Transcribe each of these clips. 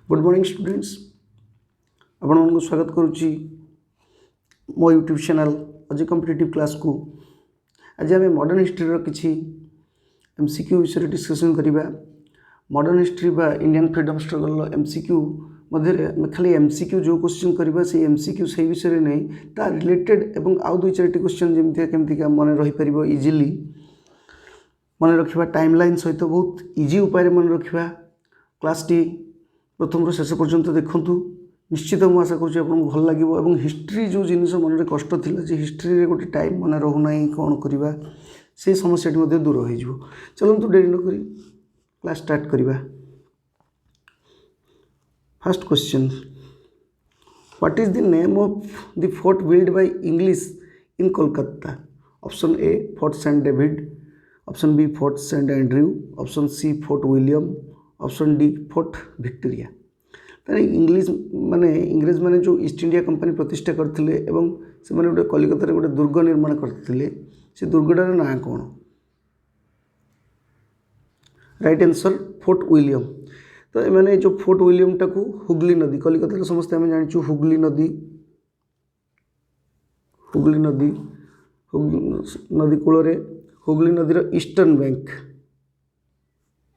Good morning students आपण मानक स्वागत करुच्ची मो YouTube channel Ajay competitive class को। आज आम मॉडर्न हिस्ट्री किसी एमसीक्यू विषय डिस्कसन करवा। मॉडर्न हिस्ट्री बा इंडियन फ्रीडम स्ट्रगल एमसीक्यू मध्य खाली एमसीक्यू जो क्वेश्चन करवा से एमसीक्यू से विषय नहीं ता रिलेटेड एवं आउ दुई चार क्वेश्चन जमी केमती मन रहीपर इजिली मन रखा टाइमलाइन सहित बहुत इजी उपाय मन रखा। क्लास टी प्रथम रू शेष पर्यंत देखूँ निश्चित मुझे आशा करुँच आपको भल लगे और हिस्ट्री जो जिनस मन कष्ट थिला जे हिस्ट्री गोटे टाइम मन रोना कौन करवा से समस्या दूर हो। चलते डेरी नक क्लास स्टार्ट करवा। First question, what is the name of the fort build by English in Kolkata? Option A fort saint David, option B fort saint Andrew, option C fort William, option D fort Victoria. तारे English माने इंग्रेज माने जो east India company प्रतिष्ठा करते एवं से माने गोटे कलिकता गोटे दुर्ग निर्माण करते से दुर्गटार ना कौन? Right answer fort William. तो एमाने जो फोर्ट विलियम टाकू हुगली नदी कलिकता समस्त आम जाचु हुगली नदी कूल हुगली नदीर ईस्टर्न बैंक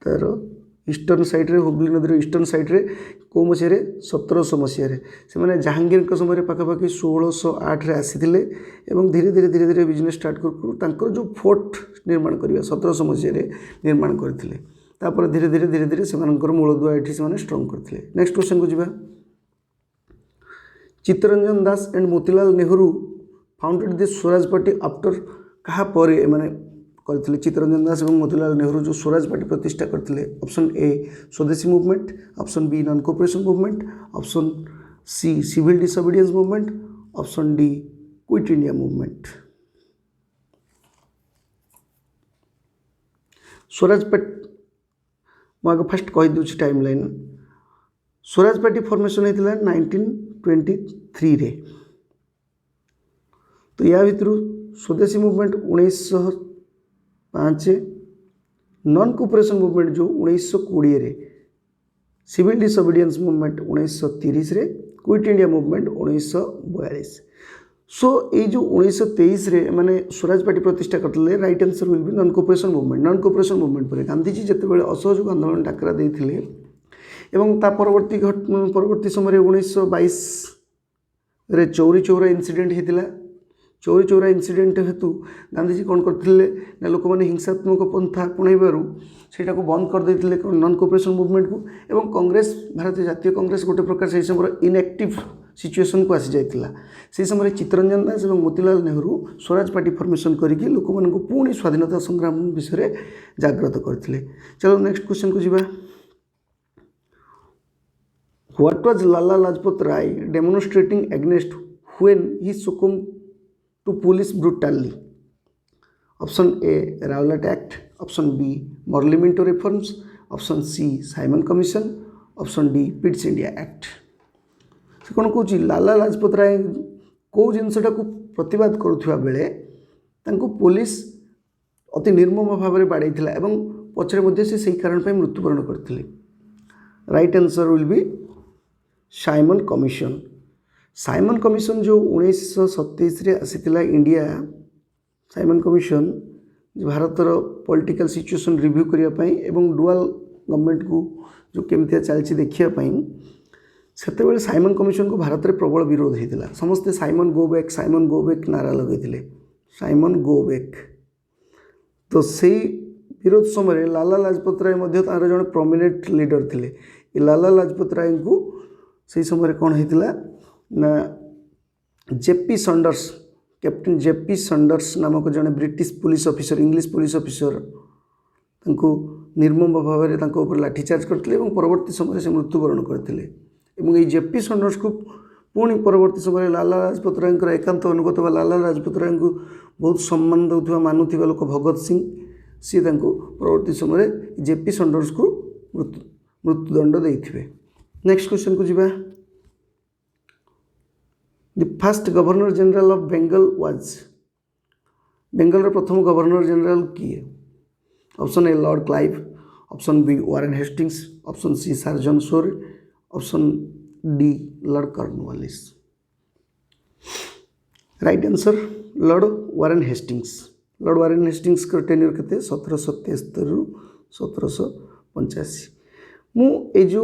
तार ईस्टर्न साइड्रे हुगली नदीर ईस्टर्न साइड्रे कौ मसीह 1700 मसीह से जहांगीर समय पाखापाखि 1608 आसी धीरे धीरे धीरे धीरे बिजनेस स्टार्ट कर जो फोर्ट निर्माण करवा 1700 मसीह निर्माण करते धीरे धीरे धीरे धीरे से मूलदुआ ये स्ट्रंग करते। नेक्स्ट क्वेश्चन को जीवा। Chittaranjan Das and Motilal Nehru founded the Swaraj party after क्या पर करते? चित्तरंजन दास और मोतीलाल नेहरू जो स्वराज पार्टी प्रतिष्ठा करते? Option A Swadeshi movement, option B non cooperation movement, option C civil disobedience movement, option D quit India movement. Swaraj party मुझे फास्ट कहीदे टाइमलाइन। स्वराज पार्टी फॉर्मेशन होता 1923 रे। तो या भितर स्वदेशी मूवमेंट 1905, नॉन कोऑपरेशन मूवमेंट जो 1920 रे, सिविल डिसोबीडियंस मूवमेंट 1930 रे, क्विट इंडिया मूवमेंट 1942। सो ये जो 1923 रे माने स्वराज पार्टी प्रतिष्ठा करते। Right answer will be non cooperation movement. Non cooperation movement पर गांधीजी जितेबाला असहयोग आंदोलन डाकरा देते एवं ता परवर्ती समय 1922 रे चौरी चौरा इनसीडेंट होता। चौरी चौरा इनसीडेंट हेतु गांधीजी कौन करते ना लोक मैंने हिंसात्मक पंथा अपणैबार से बंद कर देते नॉन कोऑपरेशन मूवमेंट को एवं कांग्रेस भारतीय जातीय कांग्रेस गोटे प्रकार से समय इनएक्टिव सिचुएशन को आसी जाइतिला। से समय चित्तरंजन दास और मोतीलाल नेहरू स्वराज पार्टी फॉर्मेशन करके लोक मानक पुणी स्वाधीनता संग्राम विषय जागृत करते। चलो नेक्स्ट क्वेश्चन को जीवा। What was Lala Lajpat Rai demonstrating against when he succumbed to police brutality? Option A Rowlatt act, option B Morley Minto reforms, option C Simon commission, option D Pitt's India act. से कौन कौच लाला लाजपत राय कौ जिनसा को प्रतिवाद करुवा बेले पुलिस अति निर्मम भाव में बाड़े एवं पछरे से सही कारण पर मृत्युवरण करते। Right answer will be Simon commission. Simon commission जो 1927 रे आसीथिला इंडिया, साइमन कमिशन भारतर पॉलिटिकल सिचुएशन रिव्यू करने एवं डुआल गवर्नमेंट को जो केमती चलती देखापी से साइमन कमिशन को भारत में प्रबल विरोध होता। समस्ते साइमन गो बैक नारा लगे साइमन गो बैक। तो से विरोध समय लाला लाजपत राय तार जड़े प्रोमिनेंट लीडर थे। लाला लाजपत राय को से समय कौन होता ना जेपी संडर्स, कैप्टन जेपी संडर्स नामक जड़े British police officer, English police officer निर्मम भाव में लाठीचार्ज करते परवर्ती समय से मृत्युवरण करते। जेपी संडर्स को पुणी परवर्ती समय लाला लाजपत राय एकांत अनुगत लाला लाजपत राय को बहुत सम्मान दौथि मानुवा लोक भगत सिंह सी परवर्ती समय जेपी संडर्स को मृत्युदंड देते। नेक्स्ट क्वेश्चन को जीवा। The first governor general of Bengal was, Bengal प्रथम गवर्नर जनरल किए? Option A Lord Clive, option B Warren Hastings, option C Sir John Shore, option D Lord Cornwallis. Right answer Lord Warren Hastings. Lord Warren Hastings का tenure केते 1773 रु 1785। मु ए जो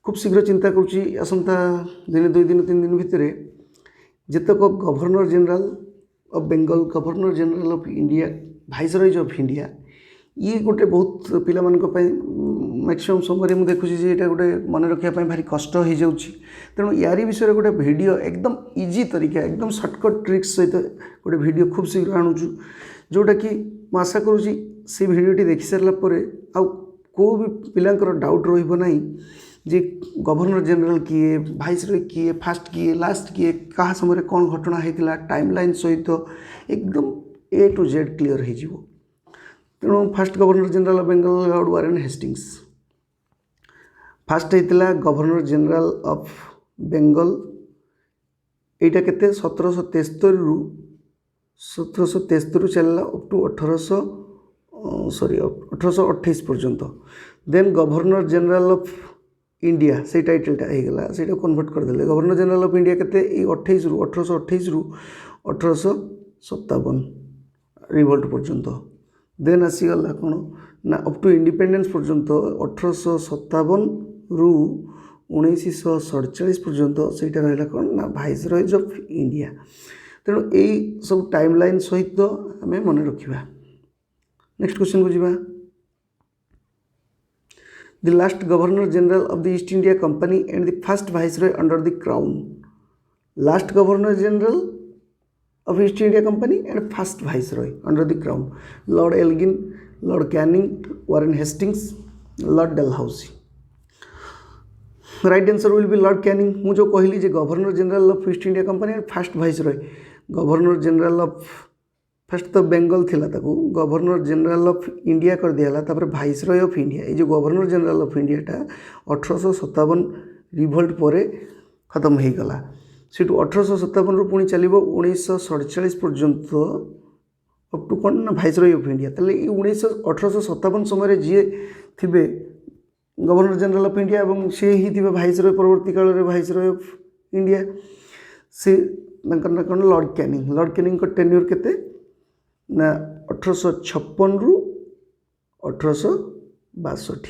खूब शीघ्र चिंता करुच्ची आसंता दिन 2 दिन 3 दिन भितर जेतक governor general of Bengal, governor general of India, viceroy of India, ये गोटे बहुत पिला मैक्सिमम समय मुझे देखुची जे एटा गोटे मन रखा भारी कष्ट हो जाउची। तेणु यारी विषय गोटे वीडियो एकदम इजी तरीका एकदम शॉर्टकट ट्रिक्स सहित गोटे वीडियो खूब शीघ्र आणुचु, जोटा कि आशा करुँची से वीडियोटी देखि सारा पर आउ को भी पिलांकर डाउट रहिबो नाही जे गवर्नर जनरल किए, वाइसरॉय किए, फास्ट किए, लास्ट किए, क्या समय कौन घटना होता टाइमलाइन सहित एकदम ए टू जेड क्लीयर हो। तेणु fast governor general of Bengal Lord Warren Hastings. Fast होता गवर्नर जनरल ऑफ बेंगल, यहाँ के 1773 रु 1773 चलला अप टू 1828 पर्यंत। Then governor general of India से टाइटलटा होगा से कन्वर्ट करदे। गवर्नर जनरल ऑफ इंडिया के 1828 रु 1857 रिवोल्ट पर्यंत। देन आसीगला कौन ना अप टू इंडिपेंडेंस पर्यंत 1857 रु 1947 पर्यंत से रहा कौन ना वाइसरॉय ऑफ इंडिया। तेणु यही सब टाइमलाइन सहित आम मन रखा। नेक्स्ट क्वेश्चन को जीवा। The last governor general of the East India Company and the first viceroy under the crown. Last governor general of East India Company and first viceroy under the crown. Lord Elgin, Lord Canning, Warren Hastings, Lord Dalhousie. Right answer will be Lord Canning. मुझे कहली जे governor general of East India company and first viceroy. Governor general of first तो बेंगल थिला ताको governor general of India कर दिया तापर viceroy of India. ये जो गवर्नर जनरल ऑफ इंडियाटा 1857 रिवोल्ट पर खत्म हो गला। से 1857 रु पुणी चलो 1947 पर्यंत अप टू कौन ना वाइसरॉय ऑफ इंडिया। ताले 1857 समय जी थे गवर्नर जनरल ऑफ इंडिया और सी ही थे वाइसरॉय परवर्ती काल में वाइसरॉय ऑफ इंडिया से ना कौन लॉर्ड कैनिंग। लॉर्ड कैनिंग को टेन्योर केते ना 1856 रु 1862।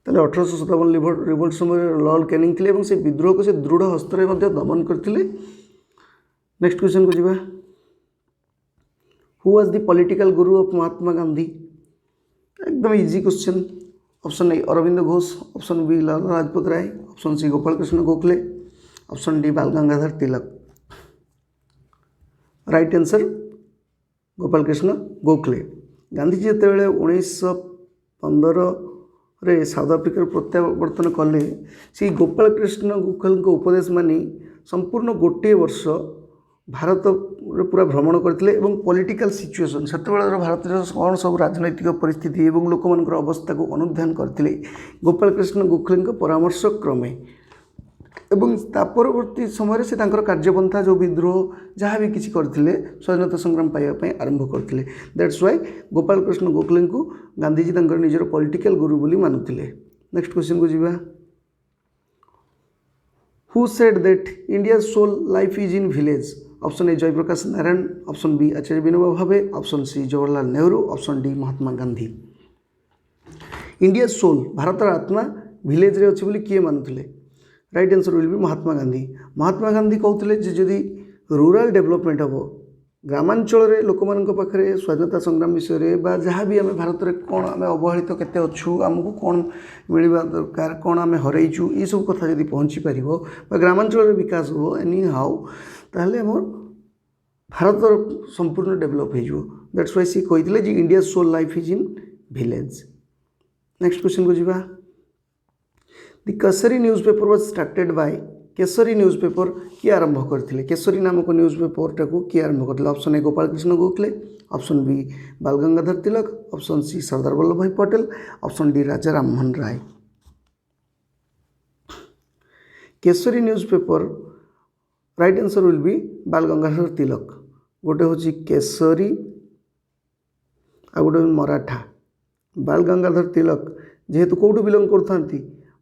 ताले 1857 रिवोल्ट समय लॉर्ड कैनिंग थे से विद्रोह को से दृढ़ हस्तर दमन करते। नेक्स्ट क्वेश्चन को जीवा। Who was the political guru of Mahatma Gandhi. एकदम easy question. Option A Arvind Ghosh, option B Lala Lajpat Rai, option C Gopal Krishna Gokhale, option D Bal Gangadhar Tilak. Right answer Gopal Krishna Gokhale. Gandhiji जो 1915 रे साउथ अफ्रिका प्रत्यावर्तन कले से गोपाल कृष्ण गोखले उपदेश मानी संपूर्ण गोटे वर्ष भारत पूरा भ्रमण करते पॉलिटिकल सिचुएशन से भारत कौन सब राजनैतिक परिस्थिति और लोक मान अवस्था को अनुध्यान करते गोपाल कृष्ण गोखले परामर्श क्रमे एवं परवर्ती समय से कार्यपंथा जो विद्रोह जहाँ भी किसी करते स्वाधीनता संग्राम पाइबा आरंभ करते। दैट्स वाई गोपाल कृष्ण गोखले को गांधीजी निजर पॉलिटिकल गुरु बोली मानुले। नेक्स्ट क्वेश्चन को जीवा। Who said that India soul life is in village. Option A Jayaprakash Narayan, option B Acharya Vinoba Bhave, option C Jawaharlal Nehru, option D Mahatma Gandhi. India soul भारतर आत्मा विलेज रे अच्छी बोली किए मानुले। Right answer will be Mahatma Gandhi. Mahatma Gandhi कहते जदि रूराल डेवलपमेंट हम ग्रामांचल लोक मान पाखे स्वाधीनता संग्राम विषय बा जहाँ भी आम भारत में कौन आम अवहेलित केते अच्छु आमको कौन मिलवा दरकार कौन आम हरइचु ये सब कथा जब पहुँची पार ग्रामांचल विकास हो एनी हाउ ताहले आम भारत संपूर्ण डेभलप हो। दैट्स वाई सी कहते जी India soul life is in village. Next question को जीवा। The Kesari newspaper was started by. Kesari newspaper किए आरंभ करते। केसरी नामक न्यूज़पेपरटा को किए आरंभ करते। Option A Gopal Krishna Gokhale, option B Bal Gangadhar Tilak, option C Sardar Vallabh भाई Patel, option D Raja Rammohan Roy. Kesari newspaper right answer will be Bal Gangadhar तिलक। गोटे हूँ केसरी आ गोटे मराठा। बाल गंगाधर तिलक जेहेतु कौटू बिलंग करथांती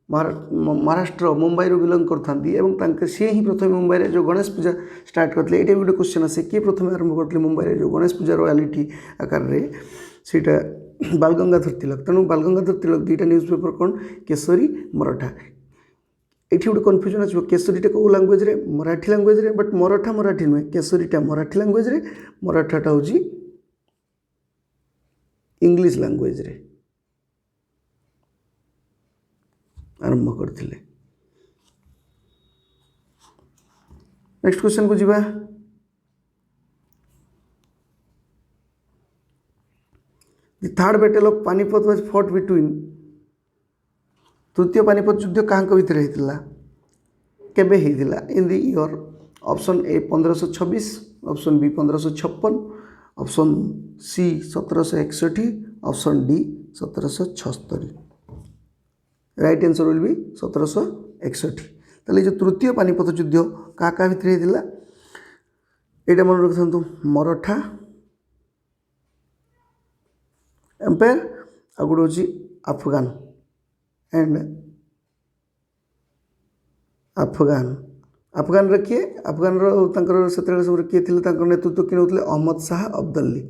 महाराष्ट्र मुंबई बिलंग करते सी ही प्रथम मुंबई जो गणेश पूजा स्टार्ट करते ये गोटे क्वेश्चन आसे किए प्रथम आरंभ करते मुंबई जो गणेश पूजा रॉयलिटी आकार से बाल गंगाधर तिलक। तेणु बाल गंगाधर तिलक दुईटा न्यूज पेपर कौन केसरी मराठा। ये गोटे कन्फ्यूजन आसो केसरीटा कौ लांगुएज रे मराठी लांगुएज रे बट मराठा मराठी नुहे केसरीटा मराठी लांगुएज रे मराठाटा हूँ इंग्लिश लांगुएज रे आरंभ करते। नेक्स्ट क्वेश्चन को जीवा। The third battle of Panipat was fought between तृतीय पानीपत युद्ध क्या भितर होता केबे होता in the year option A 1526 option B 1556 option C 1761 option D 1776 right answer will be 1761। ताले जो तृतीय पानीपत युद्ध क्या भितर होता यहाँ मन रखु मराठा एम्पायर आ गोटे हूँ अफगान एंड अफगान रे किए अफगान से सब किए थे नेतृत्व किए नौते अहमद शाह अब्दाली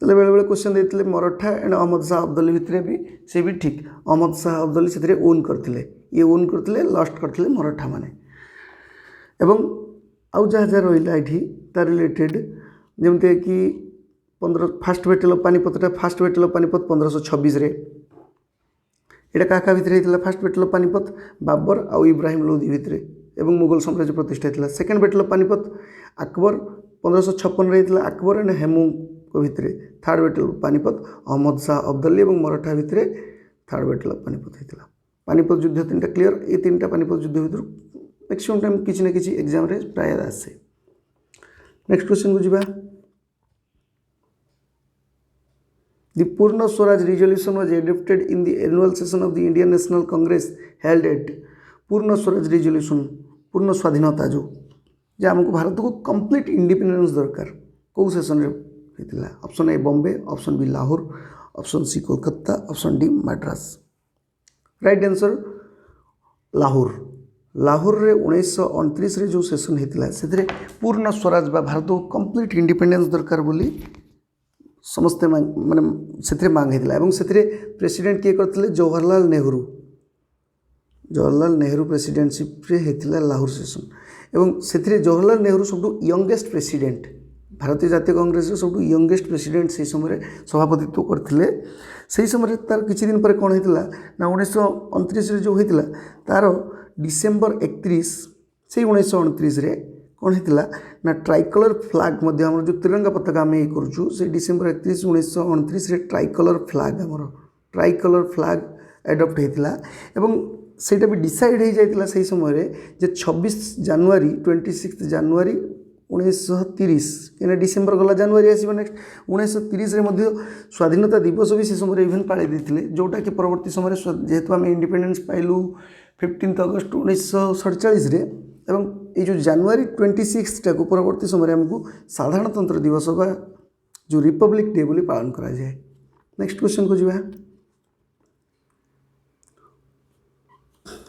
तेल बेले बेले क्वेश्चन देते मराठा एंड अहमद शाह अब्दाली भितर भी से भी ठीक अहमद शाह अब्दाली से ओन करते ये ओन करते लास्ट करते मराठा माने एवं आउ जहाँ जहाँ रहा ये तार रिलेटेड जमती कि 15 फास्ट बैटल ऑफ पानीपतटा फास्ट बैटल ऑफ पानीपत 1526 रे यहाँ क्या भितर होता fast battle of Panipat Babur आउ इब्राहिम लोधी भितर एवं मुगल साम्राज्य प्रतिष्ठा होता। Second battle of Panipat Akbar 1556 रे होता अकबर एंड हेमू को भितर। Third battle of Panipat Ahmad Shah Abdali और मराठा भितर थर्ड बैटल ऑफ पानीपत होता। पानीपत युद्ध 3टा क्लीयर ये 3टा पानीपत युद्ध भितर मैक्सिमम टाइम किसी ना किसी एग्जाम रे प्राय आसे। नेक्स्ट क्वेश्चन को जीवा। The Purna Swaraj resolution was adopted in the annual session of the Indian National Congress held at Purna Swaraj resolution पूर्ण स्वाधीनता जो आमको भारत को कंप्लीट इंडिपेंडेंस दरकार कौ सेशन रे होता option A Bombay option B Lahore option C Kolkata option D Madras right answer Lahore रे 1929 रे जो सेशन होता से पूर्ण स्वराज बा भारत को कंप्लीट इंडिपेंडेंस दरकार बोली समस्ते माने से मांग होता से प्रेसिडेंट किए करते जवाहरलाल नेहरू प्रेसिडेंटशिप रे होता लाहौर सेशन एवं से जवाहरलाल नेहरू सब यंगेस्ट प्रेसिडेंट भारतीय जातीय कांग्रेस सब यंगेस्ट प्रेसिडेंट से समय सभापतित्व करते से समय तार किछि दिन पर कौन होता ना 1929 जो होता तार डिसेम्बर 31 से 1929 रे कौन होता ना ट्राइकलर फ्लैग आम जो तिरंगा पताका आम ये करूँ से डिसेम्बर 31 1929 रे ट्राइकलर फ्लैग एडप्ट होता एवं सेटा भी डिसाइड हो जाता से समय जे 26 जनवरी 26 जनवरी 1930 कहीं डिसेम्बर गला जनवरी आसो नेक्स्ट 1930 रे स्वाधीनता दिवस भी से समय इवेंट पाई देते जोटा कि परवर्ती समय जेहेतु आम इंडिपेंडेंस पाइलु 15 अगस्त 1947 रे एवं ये जो जनवरी 26 टा को परवर्ती समय आमको साधारणतंत्र दिवस बा जो रिपब्लिक डे बोली पालन करा जाए। नेक्स्ट क्वेश्चन को जीवा।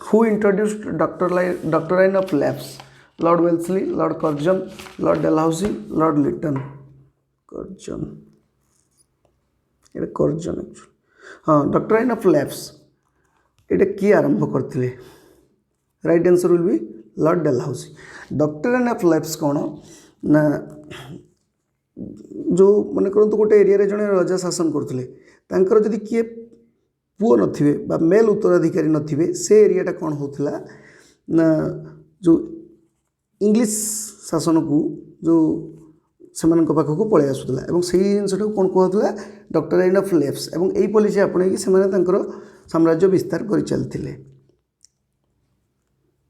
Who introduced doctrine of lapse? Lord Wellesley, Lord Curzon, Lord Dalhousie, Lord Lytton. Curzon actually हाँ डॉक्ट्राइन ऑफ लैप्स ये किए आरंभ करते right answer will be Lord Dalhousie. Doctrine of lapse कौन ना जो मन करते गोटे एरिया जड़े राजा शासन करते जदि किए पुओ नथिबे बा मेल उत्तराधिकारी नथिबे से एरियाटा कौन होता ना जो इंग्लिश शासन को जो से पाखक पलि आसूला और से जिनटा कौन कहला डॉक्ट्राइन ऑफ लैप्स और यही पॉलिसी आपणे से साम्राज्य विस्तार कर चलते।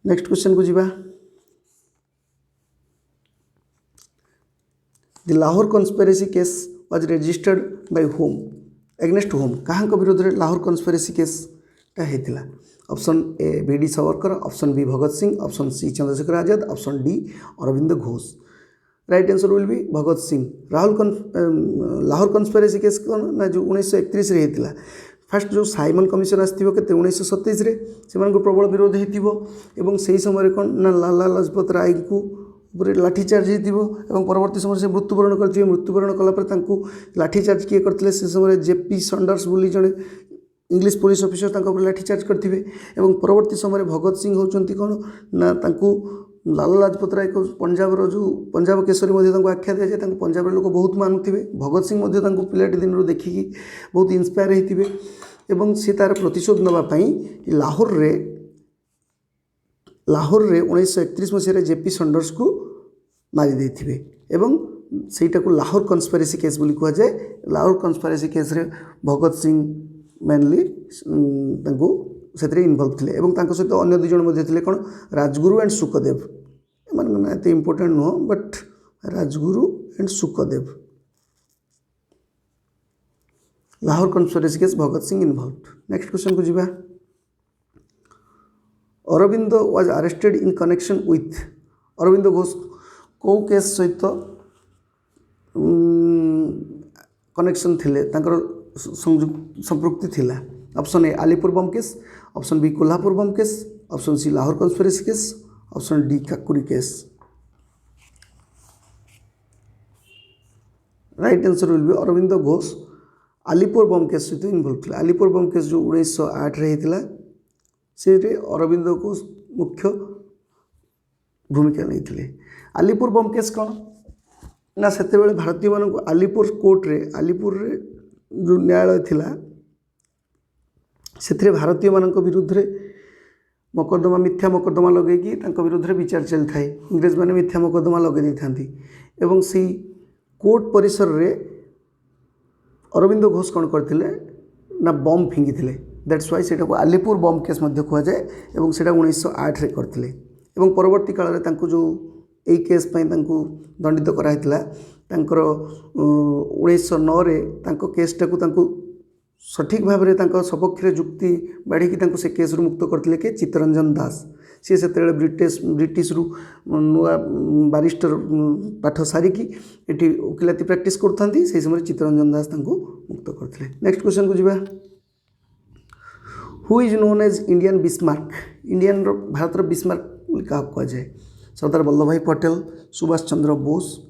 नेक्स्ट क्वेश्चन को जीवा। The Lahore conspiracy case was registered by whom against whom क्या विरोध में लाहौर कन्स्पिरेसी केसटा होता option A V.D. Savarkar option B Bhagat Singh option C Chandrashekhar Azad option D Aurobindo Ghosh right answer will be Bhagat Singh. Lahore conspiracy case कौन ना जो 1931 रे हेतिला। फास्ट जो साइमन कमिशन आसथिबो केते 1927 रे सेमानको प्रबल विरोध हेतिबो एवं सेही समय कौन ना लाला लाजपत राय को पूरे लाठीचार्ज हेतिबो एवं परवर्ती समय से मृत्युवरण करथिबे। मृत्युवरण कला पर तांको लाठीचार्ज किए करथिले से समय जेपी सैंडर्स बोली जणे इंग्लिश पुलिस ऑफिसर तांको पर लाठीचार्ज करथिबे एवं परवर्ती समय भगत सिंह होचंती कौन ना तांको लाला लाजपत राय को पंजाब जो पंजाब केसरी आख्या दिया जाए पंजाब लोक बहुत मानुथिबे। भगत सिंह पिलाटी दिन देखिकी बहुत इन्स्पायर होते एवं सी तार प्रतिशोध नापी लाहौर रे 1931 मसीह जेपी सैंडर्स को मारी थे एवं सेटा को लाहौर कन्स्पिरेसी केस बोली कह जाए। लाहौर कन्स्पिरेसी केस रे भगत सिंह मेनली से इनवल्व थे एवं सहित अन्य दुई जन कौन राजगुरु एंड सुखदेव एम एत इम्पोर्टेंट नुह but Rajguru and Sukhdev Lahore conspiracy case Bhagat Singh involve. Next question को जीवा। Aurobindo was arrested in connection with Aurobindo Ghosh कौ केस सहित कनेक्शन थिले संपृक्ति थिला। Option A Alipore bomb case, option B Kolhapur bomb case, option C Lahore conspiracy case, option D काकुरी case. Right answer will B Aurobindo Ghosh Alipore bomb case सहित involve थे। Alipore bomb case जो 1908 रे हेतिला से अरविंदो घोष मुख्य भूमिका नहीं। आलीपुर बम केस कौन ना से भारतीय मान आलीपुर कोर्ट रे आलीपुर रे जो न्यायालय थिला से भारतीय मान विरुद्ध मकदमा मिथ्या मकदमा लगे विरुद्ध विचार चली थाए। इंग्रेज मैंने मिथ्या मकदमा लगे था एवं सी कोर्ट परिसर रे अरविंदो घोष कौन करते ना बम फिंगी थे। दैट्स वाई से आलीपुर बम केस कह जाए एवं से 1908 रे करते एवं परवर्ती काल में जो यही केस दंडित कराइला 1909 रे केसटा को सठिक भाव में सपक्ष जुक्ति बाढ़ी से केस रु मुक्त करते कि चित्तरंजन दास सी से ब्रिटिश रु नुआ बारिस्टर पाठ सारिकी ये वकिलाती प्रैक्टिस करते से समय चित्तरंजन दास मुक्त करते। नेक्स्ट क्वेश्चन को जीवा। Who is known as Indian Bismarck Indian Bharat Bismarck क्या कह जाए। सरदार वल्लभ भाई पटेल, सुभाष चंद्र बोस,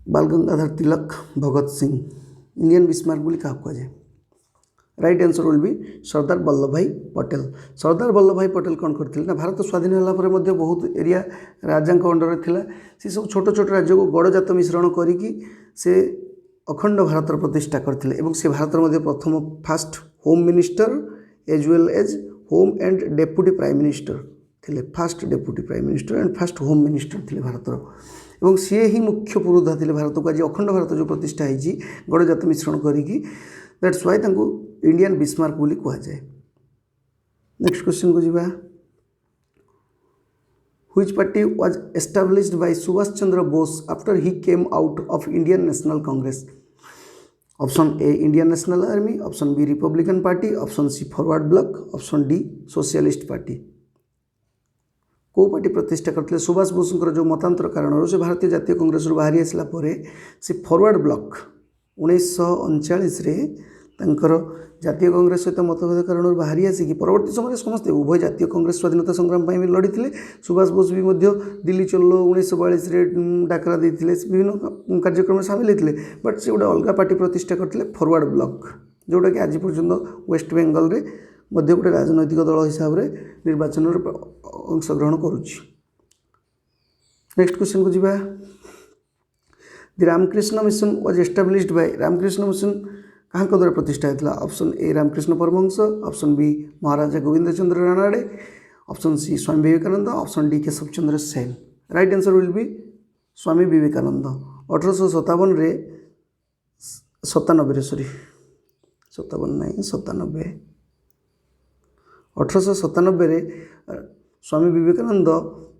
बाल गंगाधर तिलक, भगत सिंह। इंडियन बिस्मार्क बोली क्या कह जाए। Right answer will be Sardar Vallabh भाई पटेल। सरदार वल्लभ भाई पटेल कौन करते ना भारत स्वाधीन होगापर बहुत एरिया राजा अंडर थिला से सब छोट छोट राज्य को गड़जात मिश्रण करिकी से अखंड भारत प्रतिष्ठा करते से भारत प्रथम fast home minister as well as home and deputy prime minister थे। Fast deputy prime minister and fast home minister थे भारत एवं सी ही मुख्य पुरोधा थे भारत को आज अखंड भारत जो प्रतिष्ठा होती गड़जात मिश्रण करिकी दैट्स वाई इंडियन बिस्मार्क बोली कह जाए। नेक्स्ट क्वेश्चन को जीवा। Which party was established by Subhas Chandra Bose after he came out of Indian National Congress. Option A Indian National Army, option B Republican Party, option C Forward Bloc, option D Socialist Party. कौ party प्रतिष्ठा करते सुभाष बोस जो मतांतर कारण से भारतीय जातीय कांग्रेस बाहरी आसला से फॉरवर्ड ब्लॉक 1939 रे जातीय कांग्रेस सहित मतभेद कारण बाहरी आसिकी परवर्ती समय समस्ते उभय जातीय कांग्रेस स्वाधीनता संग्राम भी लड़ी। सुभाष बोस भी दिल्ली चलो 1942 रे डाकरा देते विभिन्न कार्यक्रम में सामिल होते बट से गोटे अलग पार्टी प्रतिष्ठा करते फॉरवर्ड ब्लॉक जोटा कि आज पर्यंत वेस्ट बेंगल रे गोटे राजनैतिक दल हिसाब से निर्वाचन में अंशग्रहण करुच्ची। नेक्स्ट क्वेश्चन को जीवा। The Ramakrishna mission was established by Ramakrishna mission क्या द्वारा प्रतिष्ठा होता। Option A Ramakrishna Paramhansa, option B Maharaja Govind Chandra Ranade, option C Swami Vivekananda, option D Keshav Chandra Sen. Right answer will be Swami Vivekananda. 1857 रे 1897 रे स्वामी विवेकानंद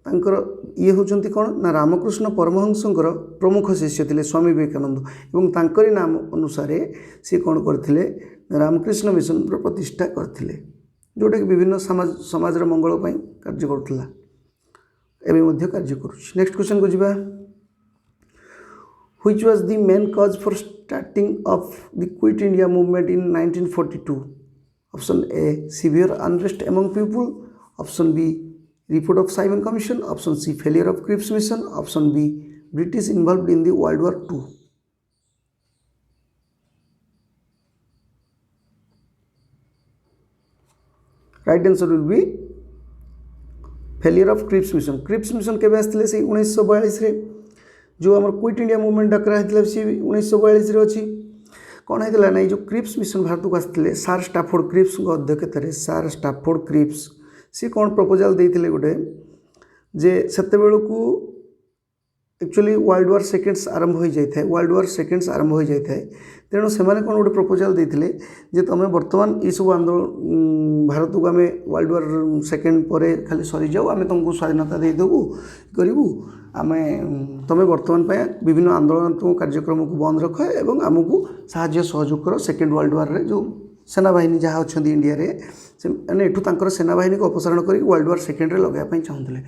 तांकर ये होचंती कौन ना रामकृष्ण परमहंसंकर प्रमुख शिष्य थे स्वामी विवेकानंद एवं तांकरी नाम अनुसार सी कौन करथिले रामकृष्ण मिशन प्रतिष्ठा करथिले जोटा कि विभिन्न समाज मंगल कार्य करुला एवं कार्य करुच्ची। नेक्स्ट क्वेश्चन को जीवा। which was the main cause for starting of the Quit India movement in 1942? Option A, severe unrest among people. Option B, report of Simon Commission. Option C, failure of Cripps Mission. Option B, British involved in the World War II. Right answer will be failure of Cripps Mission. Cripps Mission केबे आसथिले से 1942 रे जो आम quit India movement Dakra होता सी 1942 अच्छी कौन होता ना जो क्रिप्स मिशन भारत को आसते सार स्टाफोर्ड क्रिप्स अध्यक्षतार सार स्टाफोर्ड क्रिप्स सी कौन प्रपोजाल देते गोटे जे सेते बेलू एक्चुअली वर्ल्ड वार सेकेंड्स आरंभ हो जाए वर्ल्ड वार सेकेंड्स आरंभ हो जाए तेणु से कौन गोटे प्रपोजाल देते जे तुम बर्तमान ये सब आंदोलन भारत को आम वर्ल्ड वार सेकेंड पर खाली सरी जाऊ आम तुमको स्वाधीनता देदेबू करूँ आम तुम बर्तमान विभिन्न आंदोलनात्मक कार्यक्रम को बंद रख एवं आमको साहाय्य सहयोग कर सेकेंड वर्ल्ड वार रे जो सेनाबाहिनी जहाँ अच्छा इंडिया रे से मैंने एठू सेनाबाहिनी को अपसारण कर वर्ल्ड वार सेकेंड रे लगाइए चाहूँगे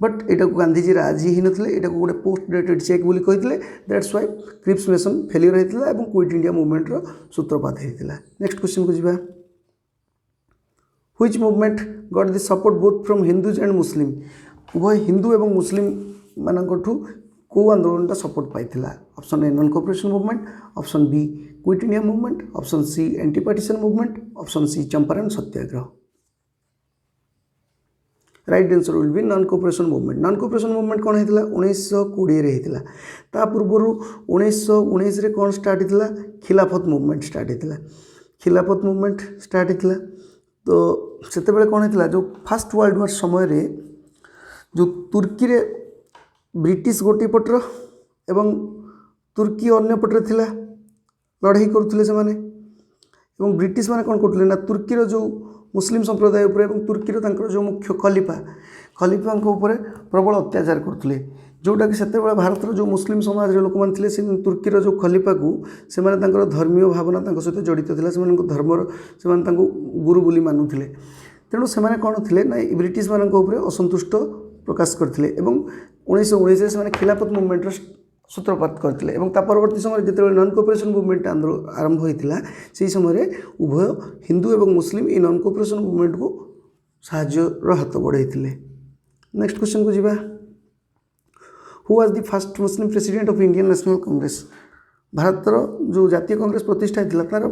बट यहाँ को गांधीजी राजी ही नथिले यहाँ को गोटे पोस्ट डेटेड चेक बोली कहते that's why Cripps mission failure होता है क्विट इंडिया मुवमेंट रो सूत्रपात होता। नेक्स्ट क्वेश्चन को जीवा which movement got the support both from Hindus and Muslim उभय हिंदू एवं मुस्लिम मानकठू को आंदोलन सपोर्ट पाइथिला option A non cooperation movement option B quit India movement option C anti partition movement option C Champaran Satyagraha. Right answer will be non cooperation movement. Non cooperation movement कौन होता 1920 रे होता ता पूर्व 1919 रे कौन स्टार्ट होता खिलाफत मूवमेंट स्टार्ट होता खिलाफत मूवमेंट स्टार्ट होता तो सेते बेले कौन होता जो फास्ट वर्ल्ड वार समय रे जो तुर्की रे ब्रिटिश गोटे पटर एवं तुर्की अन्य पटरे थिला लड़ाई करुले से माने एवं ब्रिटिश माने कौन करते ना तुर्कीर जो मुस्लिम संप्रदाय उपर एवं तुर्कीर जो मुख्य खलीफा उपर प्रबल अत्याचार करते जोटा कि सेते बेले भारतर जो मुस्लिम समाज लोक मैंने से तुर्कीर जो खलीफा को से धर्मीय भावना सहित जड़ित था से धर्मर से गुरु बोली मानुले तेणु से कौन थे ना ब्रिटिश मान असंतुष्ट प्रकाश करते 1919 से खिलाफत मूवमेंट सूत्रपात करते परवर्ती समय जो नॉन कोऑपरेशन मूवमेंट आरंभ होता से समय उभय हिंदू एवं मुस्लिम ये नॉन कोऑपरेशन मूवमेंट को साहाय्यर हाथ बढ़ाई। नेक्स्ट क्वेश्चन को जीवा who was the first Muslim president of Indian National Congress भारतर जो जातीय कांग्रेस प्रतिष्ठा होता तार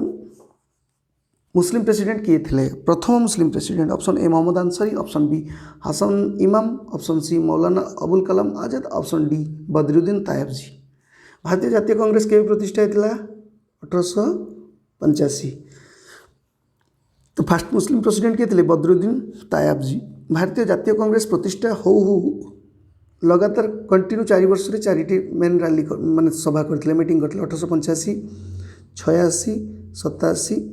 मुस्लिम प्रेसिडेंट किए थे प्रथम Muslim president option A Mohammad Ansari option B Hasan Imam option C Maulana Abul Kalam Azad option D Badruddin Tyabji. भारतीय जातीय कांग्रेस के प्रतिष्ठा होता 1885 तो फास्ट मुस्लिम प्रेसिडेंट किए थे बदरुद्दीन तायबजी। भारतीय जातीय कांग्रेस प्रतिष्ठा हो लगातार कंटिन्यू 4 वर्ष रे 4टी मेन रैली माने सभा करते मीटिंग करते 1885 86 87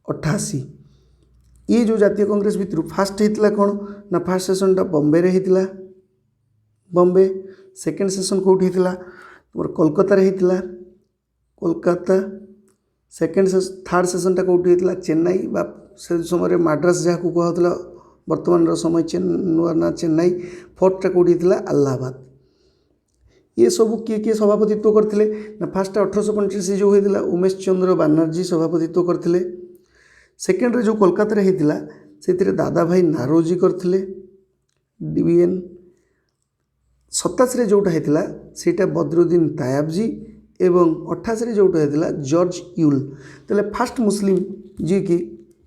88 ये जो जातीय कांग्रेस भितर फास्ट होता कौन ना फास्ट सेसनटा बॉम्बे रे होता बॉम्बे सेकेंड सेसन कौटी होता तुम कोलकाता रे होता कोलकाता सेकेंड थर्ड सेसनटा कौटी होता चेन्नई बा से समय मद्रास जहाँ को कहला वर्तमान समय ना चेन्नई फोर्थटा कौटी होता इलाहाबाद। ये सब किए सभापतित्व करते ना फास्ट 1885 जो होता उमेश चंद्र बनर्जी सभापतित्व करते सेकेंड रे जो कोलकाता रे होता से दादा भाई नारोजी करते DBN 87 रे जोटा होता सेटा बदरुद्दीन तायबजी एवं 88 रे जोटा होता जॉर्ज यूल तेल फास्ट मुस्लिम जी की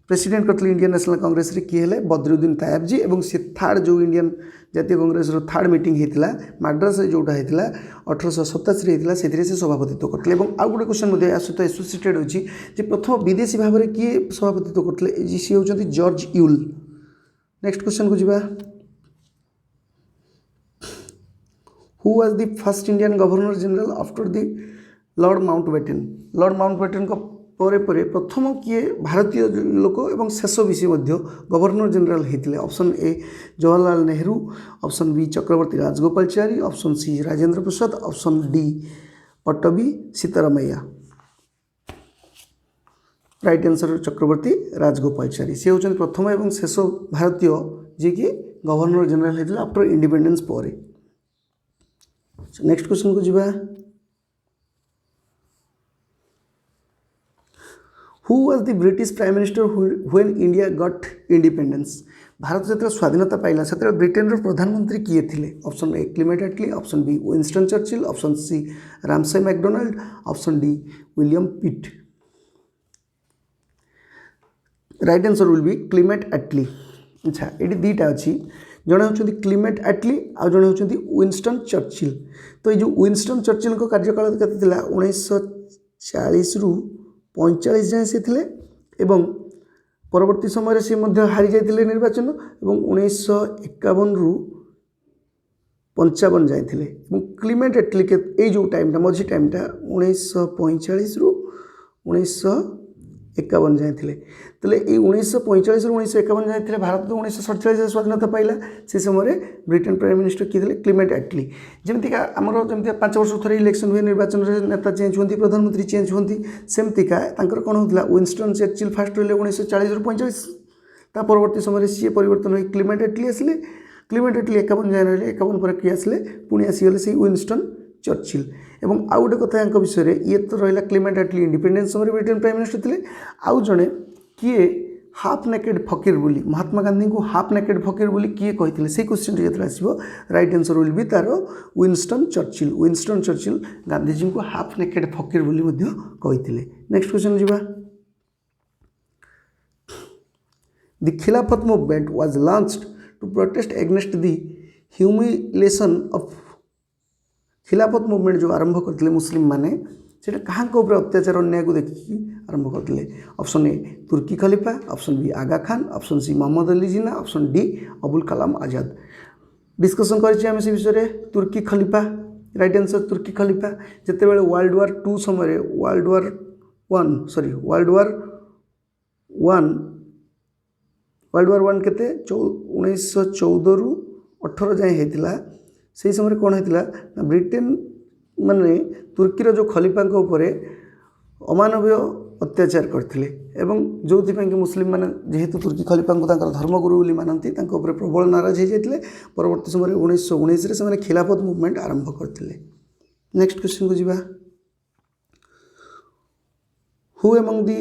प्रेसिडेंट करते इंडियन नेशनल कांग्रेस रे किए हेले बदरुद्दीन तायबजी एवं से थर्ड जो इंडियन जातीय कांग्रेस थर्ड मीटिंग होता मद्रास जोटा होता 1887 होता से सभापतित्व करते आउ गोटे क्वेश्चन सहित एसोसिएटेड अच्छी प्रथम विदेशी भाव में किए सभापतित्व करते सी होती जॉर्ज यूल। नेक्स्ट क्वेश्चन को जीवा who was the first Indian governor general after the Lord Mountbatten. Lord Mountbatten को परे प्रथम किए भारतीय लोक एवं शेष विषय गवर्नर जनरल होते option A Jawaharlal Nehru option B Chakravarti Rajagopalachari option C Rajendra Prasad option D Pattabhi Sitaramayya. Right answer Chakravarti Rajagopalachari से होती प्रथम एवं शेष भारतीय जी कि गवर्नर जनरल होते आफ्टर इंडिपेंडेंस पर। नेक्स्ट क्वेश्चन को जीवा who was the British prime minister when India got independence. भारत जो स्वाधीनता पाइला से ब्रिटेन प्रधानमंत्री किए थे? Option A Clement Attlee, option B Winston Churchill, option C Ramsay MacDonald, option D William Pitt. Right answer will be Clement Attlee. अच्छा ये दुईटा अच्छी, जड़े होती क्लीमेट एटली आ जड़े होती विंस्टन चर्चिल। तो ये जो विंस्टन चर्चिल कार्यकाल के 1940 रु 45 जाए सी थे एवं परवर्ती समय सी हारी जाते निर्वाचन और 1951 रु 55 जाते। क्लीमेट एटली के ये जो टाइमटा मझी टाइमटा 1945 रु 1951 जाते। तेल ये 1945 रु 1951 जाते भारत तो 1947 स्वाधीनता पाइला से समय ब्रिटेन प्राइम मिनिस्टर किए थे क्लीमेट एटली। जमीका आमर जमी 5 वर्ष थे इलेक्शन हुए निर्वाचन में नेता चेंज होती प्रधानमंत्री चेंज होती सेमतिका कौन होता विंस्टन चर्चिल फास्ट रही 1940 रु 45 ता परवर्ती समय सी परिवर्तन हो क्लीमेट एटली आसिले। क्लीमेट एटली 51 जाए रही 51 पर किए आसिले पुणी आसीगले से विंस्टन चर्चिल। एवं आउ गोटे कथा विषय ये तो रहा क्लीमेट एटली इंडिपेंडेंस समय ब्रिटेन प्राइम मिनिस्टर थे। आउ जड़े किए हाफ नेकेड फकीर बोली महात्मा गांधी को हाफ नेकेड फकीर बोली किए कहते से क्वेश्चन जो आसो राइट आंसर विल बी तार Winston Churchill. Winston Churchill Gandhiji को हाफ नेकेड फकीर बोली कहते। नेक्स्ट क्वेश्चन जीवा। The Khilafat movement was launched to protest against the humiliation of. Khilafat movement जो आरंभ करते मुस्लिम माने से कहाँ अत्याचार अन्याय को देखिए आरंभ करते? ऑप्शन ए तुर्की खलीफा, option B Aga Khan, option C Mohammad Ali Jinnah, option D Abul Kalam Azad. Discussion करें से विषय तुर्की खलीफा। राइट आंसर तुर्की खलीफा जिते बड़े वर्ल्ड वार 2 समय वर्ल्ड वार 1 के 1914 रु 18 जाए होता से समय कौन होता ब्रिटेन माने तुर्कीर जो खलीफा उपरे अमानवीय अत्याचार करते जो कि मुस्लिम मैंने जेहेतु तुर्की खलीफा को धर्मगुरु बोली मानती प्रबल नाराज हो जाते परवर्ती समय 1919 से खिलाफत मूवमेंट आरंभ करते। नेक्स्ट क्वेश्चन को जीवा। Who among the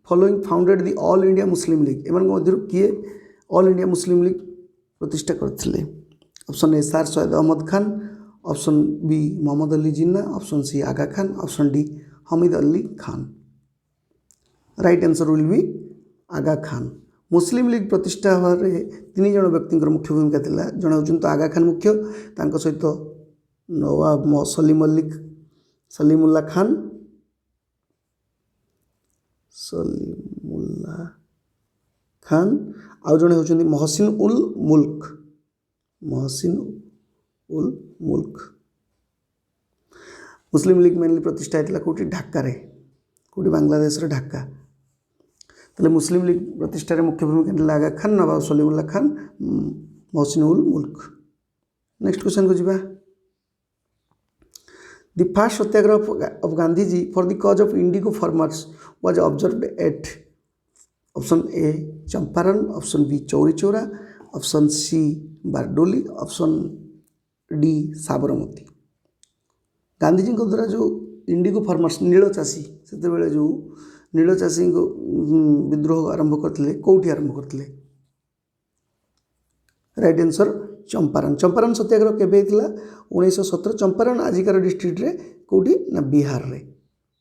following founded the All India Muslim League. एम मध्य किए ऑल इंडिया मुस्लिम लीग प्रतिष्ठा करते? Option A Sir Syed Ahmad Khan, option B Mohammad Ali Jinnah, option C Aga Khan, option D Hamid Ali Khan. Right answer will be Aga Khan. Muslim League प्रतिष्ठा होबार 3 जन व्यक्ति मुख्य भूमिका थिला। जड़े होचुन तो आगा खान मुख्य, तांको सहित नवाब सलीमुल्ला खान आउ जड़े होचुन मोहसिन उल मुल्क। मुस्लिम लीग मेनली प्रतिष्ठा होता कौटी ढाका रे, कौटी बांग्लादेश रे ढाका। तेल मुस्लिम लीग प्रतिष्ठार मुख्य भूमिका आगा खान, नवाब सलीमुल्ला खान, मोहसिन उल मुल्क। नेक्स्ट क्वेश्चन को जीवा। The first satyagraha of Gandhiji for the cause of indigo farmers was observed at. Option A Champaran, option B Chauri Chaura, option C Bardoli, option D Sabarmati. Gandhiji द्वारा जो इंडिगो फार्मर्स नील चाषी से जो नील चाषी विद्रोह आरंभ करते कौटी आरंभ करते? Right answer Champaran. चंपारण सत्याग्रह केबे होता? 1917। चंपारण आजिकार डिस्ट्रिक्ट रे कौटी ना बिहार रे,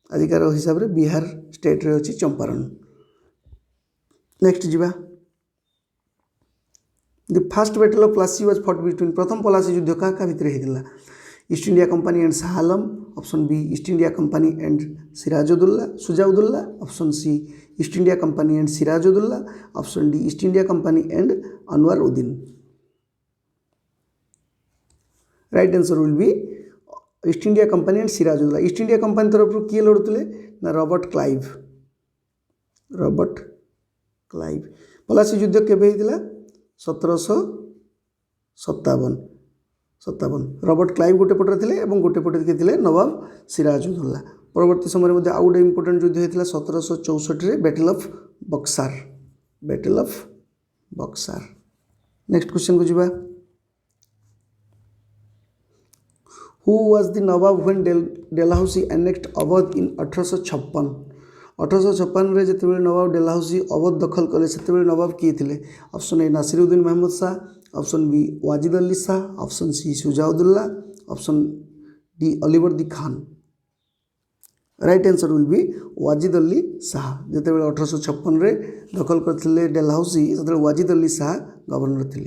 आजिकार हिसाब रे बिहार स्टेट रे अछि चंपारण। नेक्स्ट जीवा। The first battle of Plassey was fought between. प्रथम पलासी युद्ध क्या भितर होता? East India company and Shah Alam, option B East India company and Shujauddaula, option C East India company and Sirajuddaula, option D East India company and Anwaruddin. Right answer will be East India company and Sirajuddaula. East India Company तरफ किए लड़ुते ना Robert Clive. Palasi युद्ध केबे होता? 1757। Robert Clive गोटे पटे थे और गोटे पटे किए थे नवाब सिराजुद्दौला। परवर्ती समय में आउ गोटे इंपोर्टेंट युद्ध होता 1764 battle of Buxar. Next question को जीवा। Who was the Nawab when Dalhousie annexed Awadh in 1856। 1856 जिते नवाब डेलहाउसी अवध दखल कले से नवाब किए थे? Option A Nasiruddin Mahmud Shah, option B Wajid Ali Shah, option C Shujauddaula, option D Alivardi दी Khan. Right answer will be Wajid Ali Shah. जिते 1856 दखल करते डेलहाउसी से वाजिद अली शाह गवर्नर थे,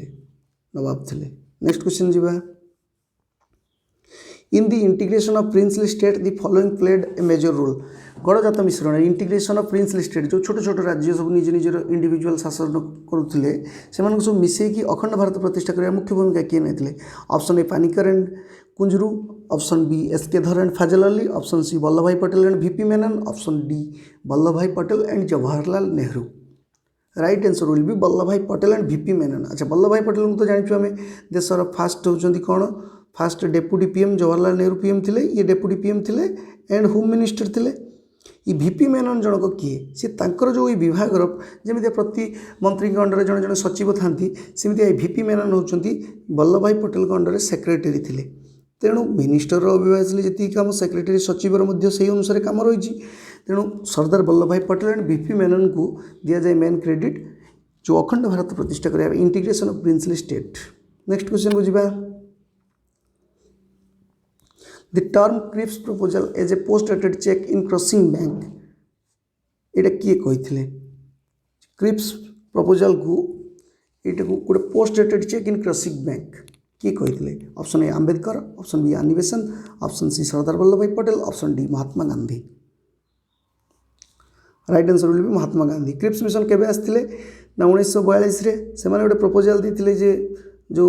नवाब थे। नेक्स्ट क्वेश्चन जीवा। In the integration of princely state the following played a major role. गणजात मिश्रण इंटीग्रेशन ऑफ प्रिंसली स्टेट जो छोट छोट राज्य सब निज निजर इंडिविजुअल शासन करुले से सब मिसेकी अखंड भारत प्रतिष्ठा करने मुख्य भूमिका किए नहीं? Option A Panikkar and Kunzru, option B S K Dhar and Fazal Ali, option C Vallabh भाई Patel and V P Menon, option D Vallabh भाई Patel and Jawaharlal Nehru. Right answer will be Vallabh भाई पटेल एंड वीपी मेनन। अच्छा, वल्लभ भाई पटेल को तो जानी आम देशर फास्ट होती कौन fast deputy PM Jawaharlal Nehru PM थे, ये डेप्यूटी पीएम थे एंड होम मिनिस्टर थे। ये वीपी मेनन जनक किए सी तांकर जो ये विभाग जमी प्रति मंत्री अंडर जड़े जड़े सचिव था सेमती वीपी मेनन होती वल्लभ भाई पटेल अंडर सेक्रेटरी थे। तेणु मिनिस्टर ऑब्वियसली जी कम सेक्रेटरी सचिवर से अनुसार कम रही। तेणु सरदार वल्लभ भाई पटेल एंड वीपी मेनन को दि जाए मेन क्रेडिट जो अखंड भारत प्रतिष्ठा करा integration of princely state. Next question को जीवा। The term Cripps proposal as a post dated cheque in crossing bank ये किए कही? क्रिप्स प्रपोजल को ये गोटे post dated cheque in crossing bank किए कही? Option A Ambedkar, option B Annie Besant, option C Sardar Vallabh भाई Patel, option D Mahatma Gandhi. Right answer will be Mahatma Gandhi. Cripps mission केबे आसथिले ना 1942 से गोटे प्रपोजल देते जे जो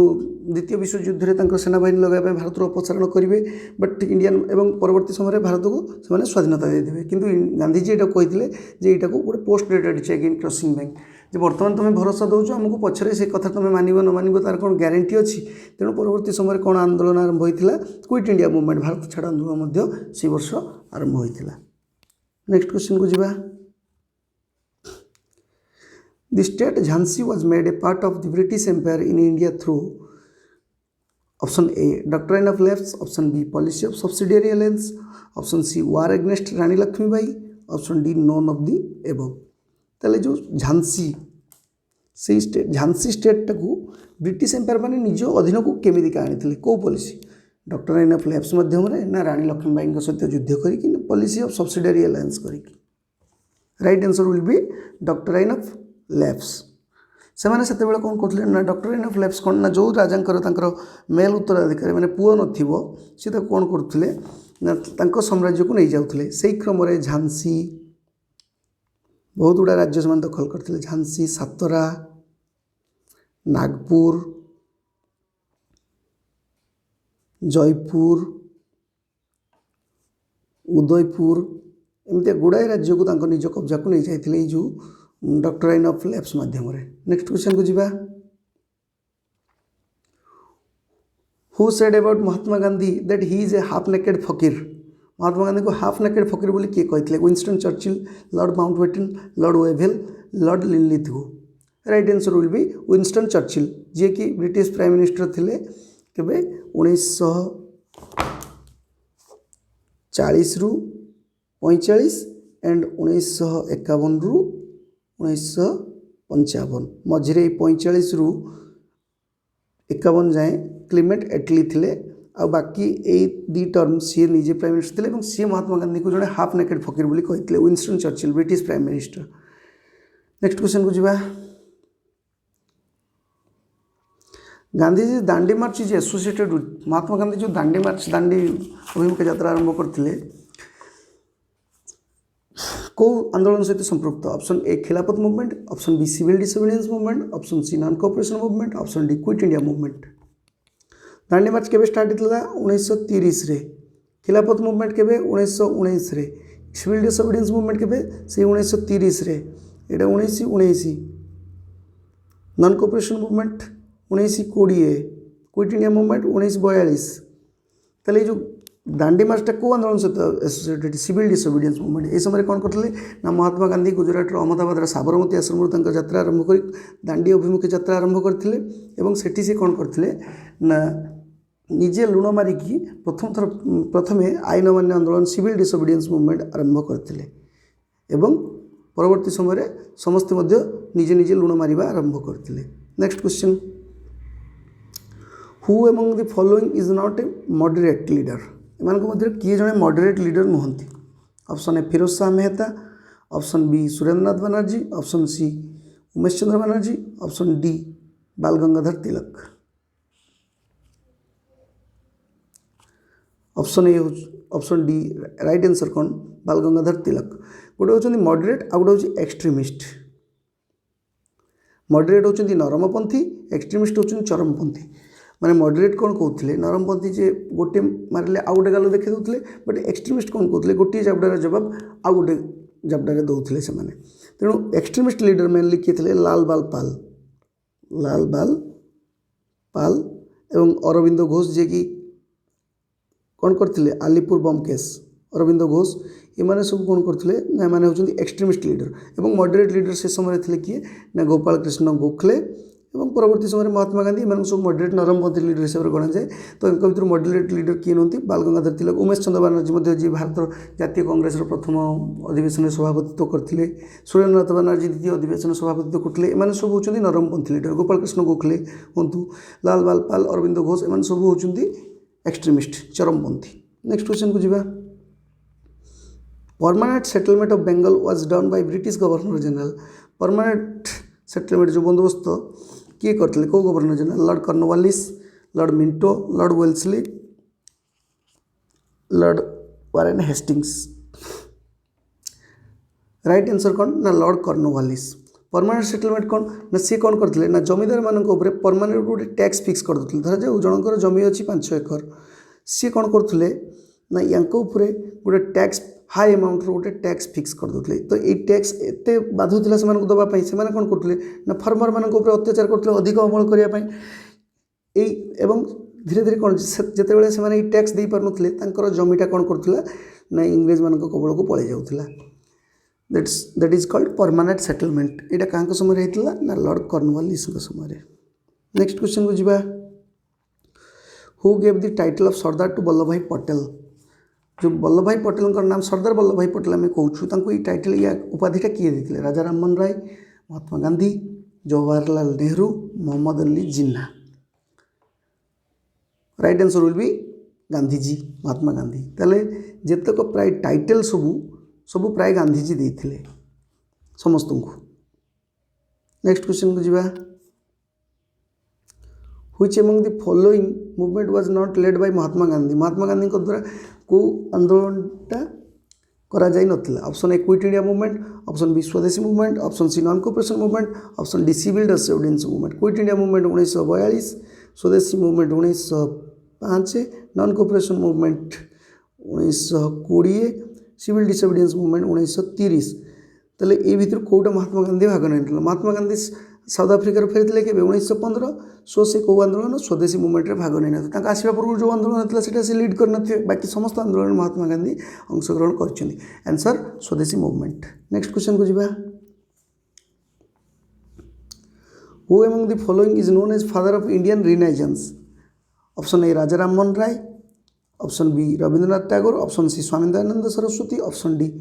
द्वितीय विश्व युद्ध में सेनाबाहिनी लगाया भारत अपसारण करेंगे बट इंडियन एवं परवर्ती समय भारत को से स्वाधीनता देदेवे किंतु गांधीजी ये कहते यहाँ को गोटे post dated cheque in crossing bank जो बर्तमान तुम भरोसा दौच आमको पचर से कथा तुम मानव न मानव तार कौन ग्यारंटी अच्छी तेणु परवर्ती समय कौन आंदोलन आरंभ होता क्विट इंडिया मूवमेंट भारत छाड़ आंदोलन से वर्ष आरंभ होता। नेक्स्ट क्वेश्चन को जीवा। The state Jhansi was made a part of the British Empire in India through option A doctrine of lapse, option B policy of subsidiary alliance, option C war against Rani Lakshmi Bai, option D none of the above। ताले जो झांसी से state Jhansi state को British empire मैंने निज अधीन को केमी आनी कौ पॉलिसी डॉक्ट्राइन ऑफ लैप्स मध्यम ना रानी लक्ष्मीबाई सहित युद्ध करके पॉलिसी ऑफ सब्सिडियरी अलायंस करके। Right answer will B doctrine of lapse. से कौन करते ना डॉक्ट्राइन ऑफ लैप्स कौन ना जो राजा मेल उत्तराधिकारी मैंने पुओ नथिबो सी कौन करते ना साम्राज्य को नहीं जाऊे से क्रम झांसी बहुत गुड़ा राज्य से दखल करते झांसी सातरा नागपुर जयपुर उदयपुर एमती गुड़ाए राज्य को निज कब्जा को नहीं जाते जो डॉक्ट्राइन ऑफ लैप्स माध्यम। नेक्स्ट क्वेश्चन को जीवा। Who said about Mahatma Gandhi that he is a half naked फकीर। महात्मा गांधी को हाफ नेकेड फकीर बोली किए कहते? Winston Churchill, Lord Mountbatten, Lord Wavell, Lord Linlithgow. Right answer will be Winston Churchill जी कि ब्रिटिश प्राइम मिनिस्टर थे केबे 1940 रु 45 एंड 1951 रु 1955 मझे 45 रु 51 जाए क्लीमेंट एटली थे आ बाकी यही दी टर्म सी निजे प्राइम मिनिस्टर थे सी महात्मा गांधी को जड़े हाफ नेकेड फकीर बोली कहते Winston Churchill British prime minister. Next question को जीवा। गांधीजी दांडी मार्च is associated with Mahatma Gandhi जो दांडी मार्च दांडी अभिमुखे यात्रा आरंभ करते को आंदोलन सहित संपृक्त? Option A Khilafat movement, option B civil disobedience movement, option C non cooperation movement, option D quit India movement. Dandi march केबे स्टार्ट होता 1930 रे, खिलाफत मूवमेंट केबे 1919 रे, सिविल डिसोबीडियंस मूवमेंट केबे से 1930 रे, एटा 1919, non cooperation movement 1920, quit India movement 1942। ताले जो दांडी मार्चटा को आंदोलन सहित एसोसिएटेड सिविल डिसोबीडियंस मूवमेंट। ये समय कौन करते ना महात्मा गांधी गुजरात अहमदाबाद साबरमती आश्रम यात्रा आरंभ कर दांडी अभिमुखे यात्रा आरंभ करते सेठी से कौन करते ना निजे लुण मारिकी प्रथम आईन अमान्य आंदोलन सिविल डिसोबीडियंस मूवमेंट आरंभ करते। एवं परवर्ती समय समस्ते मध्य निजे निजे लुण मारिबा आरंभ करथिले। Next question, who among the following is not a moderate leader, एमान मध्य किए जने मॉडरेट लीडर नुहंती। Option A Firoz Shah Mehta, option B Surendranath Banerjee, option C Umesh Chandra Banerjee, option D Bal Gangadhar Tilak. Option A option D right answer कौन, बाल गंगाधर तिलक। गोटे होचंदी मॉडरेट आ गोटे होची एक्सट्रीमिस्ट। मॉडरेट होचंदी नरमपंथी, एक्सट्रीमिस्ट होचंदी चरमपंथी। माने मॉडरेट कौन कहते नरमपंथी जे गोटे मारे आउ गोटे गाल देखा दूसरे, बट एक्सट्रीमिस्ट कौन कहते गोटे जाबडार जवाब आउ गोटे जाबडारे दौले से। तेणु एक्सट्रीमिस्ट लीडर मेनली किए थे लाल बाल पाल एवं अरविंद घोष जे कि कौन करते आलीपुर बम केस, अरविंद घोष एमाने सब कौन करते ना माने होचंदी एक्सट्रीमिस्ट लीडर। एवं मॉडरेट लीडर से समय थे किए ना गोपाल कृष्ण गोखले एवं परवर्ती समय महात्मा गांधी एम सब मॉडरेट नरमपंथी लीडर हिसाब से गणा जाए। तो इनका भर मॉडरेट लीडर किए नुहति बाल गंगाधर तिलक। उमेश चंद्र बनर्जी जी भारत जातीय कांग्रेस प्रथम अधिवेशन सभापतित्व करते। सुरेंद्रनाथ बनर्जी द्वितीय अधिवेशन सभापतित्व करते। एम सब होचंदी नरमपंथी लीडर। गोपाल कृष्ण गोखले हूँ, लाल बाल पाल, अरविंद घोष एम सब होचंदी एक्सट्रीमिस्ट चरमपंथी। नेक्स्ट क्वेश्चन को जीवा, permanent settlement of Bengal was done by British governor general. Permanent settlement जो बंदोबस्त किए करते कौ governor general, Lord Cornwallis, Lord Minto, Lord Wellesley, Lord Warren Hastings. Right answer कौन ना लॉर्ड कॉर्नवालिस। परमानेंट सेटलमेंट कौन ना सी कौन करते ना जमीदार मानक परमानेंट गोटे टैक्स फिक्स कर देते। धर जाऊ जनकर जमी अच्छी 5 एकर, सी कौन करते ना यांको उपरे गोटे टैक्स हाई अमाउंट गोटे टैक्स फिक्स कर देते। तो ये टैक्स एत बाधुला से दवाई से कौन करते ना फार्मर मान अत्याचार करते अधिक अमल करने एवं धीरे धीरे कौन जिते से टैक्स दे पार ना जमीटा कौन करूला ना इंग्रेज मान कबल को पलि जाऊला। That is called permanent settlement. यहाँ क्या समय होता ना लॉर्ड कॉर्नवालिस समय। नेक्स्ट क्वेश्चन को जीवा, who gave the title of Sardar to Vallabh भाई पटेल। जो वल्लभ भाई पटेल का नाम सरदार वल्लभ भाई पटेल आम कहूँ, ये टाइटल या उपाधिटा किए देते, Raja Rammohan Roy, Mahatma Gandhi, Jawaharlal Nehru, Mohammed Ali Jinnah. Right answer will be Gandhiji, Mahatma Gandhi. ताले जेतक प्राय टाइटल सबू प्राय गांधीजी देते समस्त को। नेक्स्ट क्वेश्चन को जीवा, which among the following movement was not led by Mahatma Gandhi. Mahatma Gandhi द्वारा को आंदोलनटा करा जाई नथिला। Option A quit India movement, option B Swadeshi movement, option C non cooperation movement, option D civil disobedience movement. Quit India movement 1942, Swadeshi movement 1905, non cooperation movement 1920, civil disobedience movement 1930। ताले ए भितर कोटा महात्मा गांधी भाग नहीं। महात्मा गांधी साउथ आफ्रिकार फेरी के 1915, सो से कौ आंदोलन स्वदेशी मूवमेंट में भाग नहीं था। आसवा पूर्व जो आंदोलन होता है से लीड करते, बाकी समस्त आंदोलन महात्मा गांधी अंशग्रहण कर। आंसर स्वदेशी मूवमेंट। नेक्स्ट क्वेश्चन को जीवा, who among the following is known as father of Indian renaissance. Option A Raja Rammohan Roy, option B Rabindranath Tagore, option C Swami Dayanand Saraswati, option D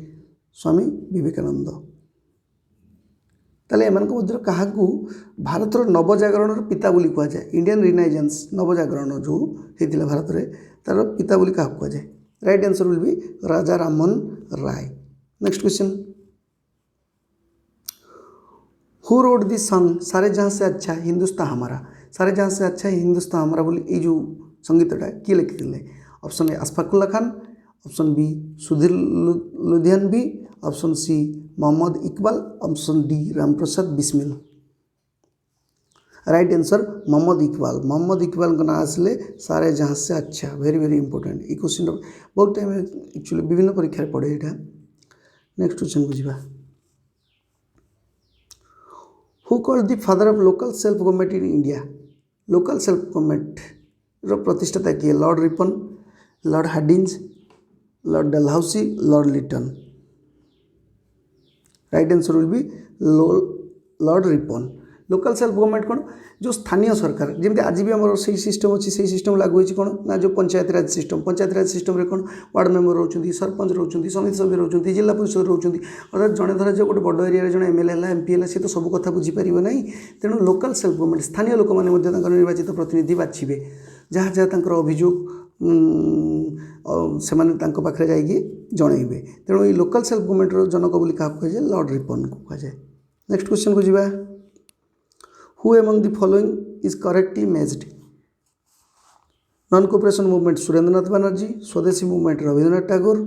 Swami Vivekananda. ताले एमान को मध्य क्या भारत नवजागरण पिता बोली कह जाए। इंडियन रिनाइजेंस नवजागरण जो होता भारत में तार पिता बोली क्या कह जाए। Right answer will be Raja Rammohan Roy. Next question, who wrote the song सारे जहाँ से अच्छा हिंदुस्तान हमारा। सारे जहाँ से अच्छा हिंदुस्तान हमारा बोली ये जो संगीतटा किए लिखिले। Option A Ashfaq Ullah Khan, option B Sudhir Ludhianvi, option C Mohammad Iqbal, option D Ramprasad Bismil. Right answer Mohammad Iqbal. Mohammad Iqbal का नाम आसले सारे जहाँ Se Achha. Very very important ये क्वेश्चन बहुत टाइम एक्चुअली विभिन्न परीक्षा पढ़े यहाँ। नेक्स्ट क्वेश्चन को जीवा, who called the father of local self government in India. Local self government प्रतिष्ठाता किए, Lord Ripon, Lord Hardinge, Lord Dalhousie, Lord Lytton. Right answer will be Lord Ripon. Local self government कौन जो स्थानीय सरकार जमी आज भी आम से सिस्टम अच्छी से सिस्टम लागू होती कौन ना जो पंचायत राज सिस्टम रे कौन वार्ड मेंबर रोचंती सरपंच रोचंती समिति सभ्य रोचंती जिला परिषद रोचंती अर्थात जड़े धर जो गोटे बड़ एरिया जड़े एमएलए है एमपी है सी तो सब कथा बुझीपर ना तेणु लोकल सेल्फ गवर्नमेंट स्थानीय लोक मैंने निर्वाचित प्रतिनिधि बाछे जहाँ जहाँ अभियोग से पाखे जाइए जनइबे तेणु ये लोकल सेल्फ गवर्नमेंट जनक बोली क्या कहुए लॉर्ड रिपन को कहुए। नेक्स्ट क्वेश्चन को जी who among the following is correctly matched non cooperation movement Surendranath Banerjee Swadeshi movement Rabindranath Tagore